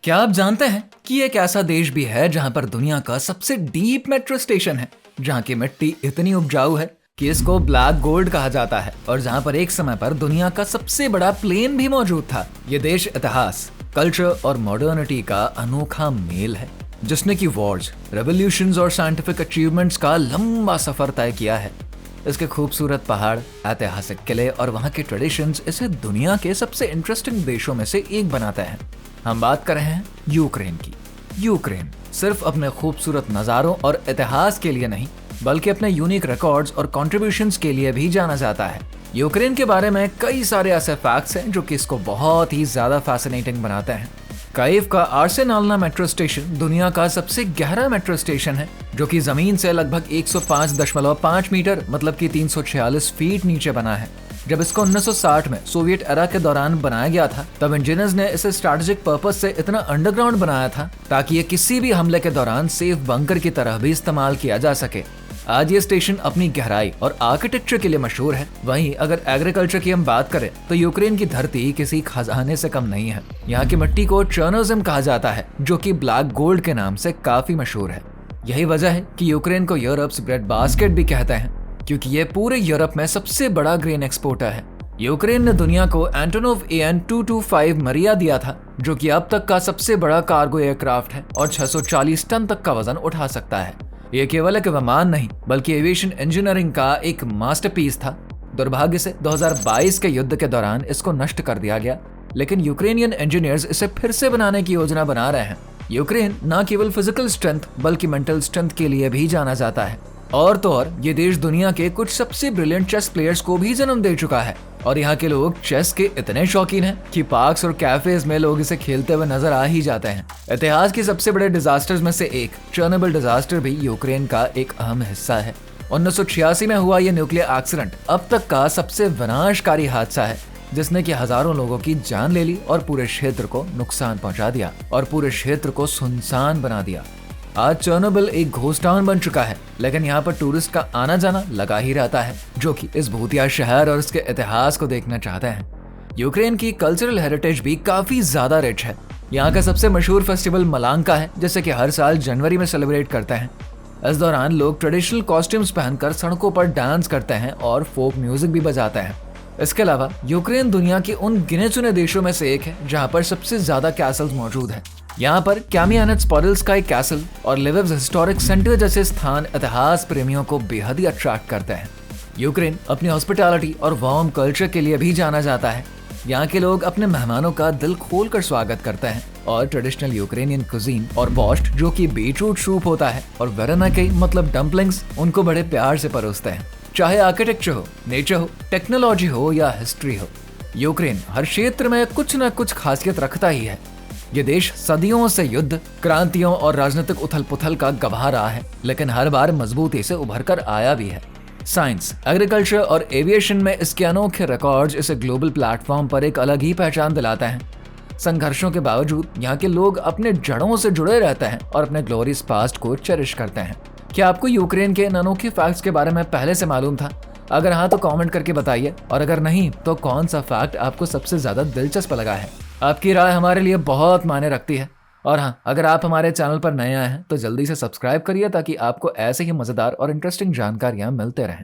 क्या आप जानते हैं कि एक ऐसा देश भी है जहां पर दुनिया का सबसे डीप मेट्रो स्टेशन है, जहां की मिट्टी इतनी उपजाऊ है कि इसको ब्लैक गोल्ड कहा जाता है और जहां पर एक समय पर दुनिया का सबसे बड़ा प्लेन भी मौजूद था। ये देश इतिहास, कल्चर और मॉडर्निटी का अनोखा मेल है, जिसने की वॉर्स, रेवोल्यूशंस और साइंटिफिक अचीवमेंट्स का लंबा सफर तय किया है। इसके खूबसूरत पहाड़, ऐतिहासिक किले और वहाँ के ट्रेडिशंस इसे दुनिया के सबसे इंटरेस्टिंग देशों में से एक बनाते हैं। हम बात कर रहे हैं यूक्रेन की। यूक्रेन सिर्फ अपने खूबसूरत नज़ारों और इतिहास के लिए नहीं, बल्कि अपने यूनिक रिकॉर्ड्स और कॉन्ट्रीब्यूशंस के लिए भी जाना जाता है। यूक्रेन के बारे में कई सारे ऐसे फैक्ट्स हैं जो कि इसको बहुत ही ज्यादा फैसिनेटिंग बनाते हैं। काइव का आर्सेनाल्ना मेट्रो स्टेशन दुनिया का सबसे गहरा मेट्रो स्टेशन है, जो कि जमीन से लगभग 105.5 मीटर मतलब कि 346 फीट नीचे बना है। जब इसको 1960 में सोवियत एरा के दौरान बनाया गया था, तब इंजीनियर्स ने इसे स्ट्रैटेजिक पर्पस से इतना अंडरग्राउंड बनाया था ताकि ये किसी भी हमले के दौरान सेफ बंकर की तरह भी इस्तेमाल किया जा सके। आज ये स्टेशन अपनी गहराई और आर्किटेक्चर के लिए मशहूर है। वहीं अगर एग्रीकल्चर की हम बात करें तो यूक्रेन की धरती किसी खजाने से कम नहीं है। यहाँ की मिट्टी को चर्नोजिम कहा जाता है, जो कि ब्लैक गोल्ड के नाम से काफी मशहूर है। यही वजह है कि यूक्रेन को यूरोप्स ब्रेड बास्केट भी कहते हैं, क्योंकि ये पूरे यूरोप में सबसे बड़ा ग्रेन एक्सपोर्टर है। यूक्रेन ने दुनिया को एंटोनोव AN-225 मरिया दिया था, जो कि अब तक का सबसे बड़ा कार्गो एयरक्राफ्ट है और 640 टन तक का वजन उठा सकता है। ये केवल एक विमान नहीं, बल्कि एविएशन इंजीनियरिंग का एक मास्टरपीस था। दुर्भाग्य से 2022 के युद्ध के दौरान इसको नष्ट कर दिया गया, लेकिन यूक्रेनियन इंजीनियर्स इसे फिर से बनाने की योजना बना रहे हैं। यूक्रेन न केवल फिजिकल स्ट्रेंथ बल्कि मेंटल स्ट्रेंथ के लिए भी जाना जाता है। और तो और ये देश दुनिया के कुछ सबसे ब्रिलियंट चेस प्लेयर्स को भी जन्म दे चुका है और यहाँ के लोग चेस के इतने शौकीन हैं कि पार्क्स और कैफेज में लोग इसे खेलते हुए नजर आ ही जाते हैं। इतिहास के सबसे बड़े डिजास्टर्स में से एक चर्नोबिल डिजास्टर भी यूक्रेन का एक अहम हिस्सा है। 1986 में हुआ यह न्यूक्लियर एक्सीडेंट अब तक का सबसे विनाशकारी हादसा है, जिसने कि हजारों लोगों की जान ले ली और पूरे क्षेत्र को नुकसान पहुंचा दिया और पूरे क्षेत्र को सुनसान बना दिया। आज चर्नोबिल एक घोस्ट टाउन बन चुका है, लेकिन यहाँ पर टूरिस्ट का आना जाना लगा ही रहता है, जो कि इस भूतिया शहर और इसके इतिहास को देखना चाहते हैं। यूक्रेन की कल्चरल हेरिटेज भी काफी ज्यादा रिच है। यहाँ का सबसे मशहूर फेस्टिवल मलांका है, जैसे कि हर साल जनवरी में सेलिब्रेट करते हैं। इस दौरान लोग ट्रेडिशनल कॉस्ट्यूम्स पहनकर सड़कों पर डांस करते हैं और फोक म्यूजिक भी बजाते हैं। इसके अलावा यूक्रेन दुनिया के उन गिने चुने देशों में से एक है जहाँ पर सबसे ज्यादा कैसल्स मौजूद हैं। यहाँ पर कैमियानेट्स-पोडिल्स्काई कैसल और लिविव्स हिस्टोरिक सेंटर जैसे स्थान इतिहास प्रेमियों को बेहद ही अट्रैक्ट करते हैं। यूक्रेन अपनी हॉस्पिटैलिटी और वार्म कल्चर के लिए भी जाना जाता है। यहाँ के लोग अपने मेहमानों का दिल खोलकर स्वागत करते हैं और ट्रेडिशनल यूक्रेनियन कुजीन और बोर्श्ट, जो कि बीटरूट सूप होता है, और वेरेनाके मतलब डम्पलिंग्स, उनको बड़े प्यार से परोसते हैं। चाहे आर्किटेक्चर हो, नेचर हो, टेक्नोलॉजी हो या हिस्ट्री हो, यूक्रेन हर क्षेत्र में कुछ न कुछ खासियत रखता ही है। ये देश सदियों से युद्ध, क्रांतियों और राजनीतिक उथल पुथल का गवाह रहा है, लेकिन हर बार मजबूती से उभर कर आया भी है। साइंस, एग्रीकल्चर और एविएशन में इसके अनोखे रिकॉर्ड्स इसे ग्लोबल प्लेटफॉर्म पर एक अलग ही पहचान दिलाते हैं। संघर्षों के बावजूद यहाँ के लोग अपने जड़ों से जुड़े रहते हैं और अपने ग्लोरियस पास्ट को चेरिश करते हैं। क्या आपको यूक्रेन के इन अनोखे फैक्ट्स के बारे में पहले से मालूम था? अगर हाँ तो कमेंट करके बताइए, और अगर नहीं तो कौन सा फैक्ट आपको सबसे ज्यादा दिलचस्प लगा है? आपकी राय हमारे लिए बहुत मायने रखती है। और हाँ, अगर आप हमारे चैनल पर नए आए हैं तो जल्दी से सब्सक्राइब करिए, ताकि आपको ऐसे ही मजेदार और इंटरेस्टिंग जानकारियां मिलते रहें।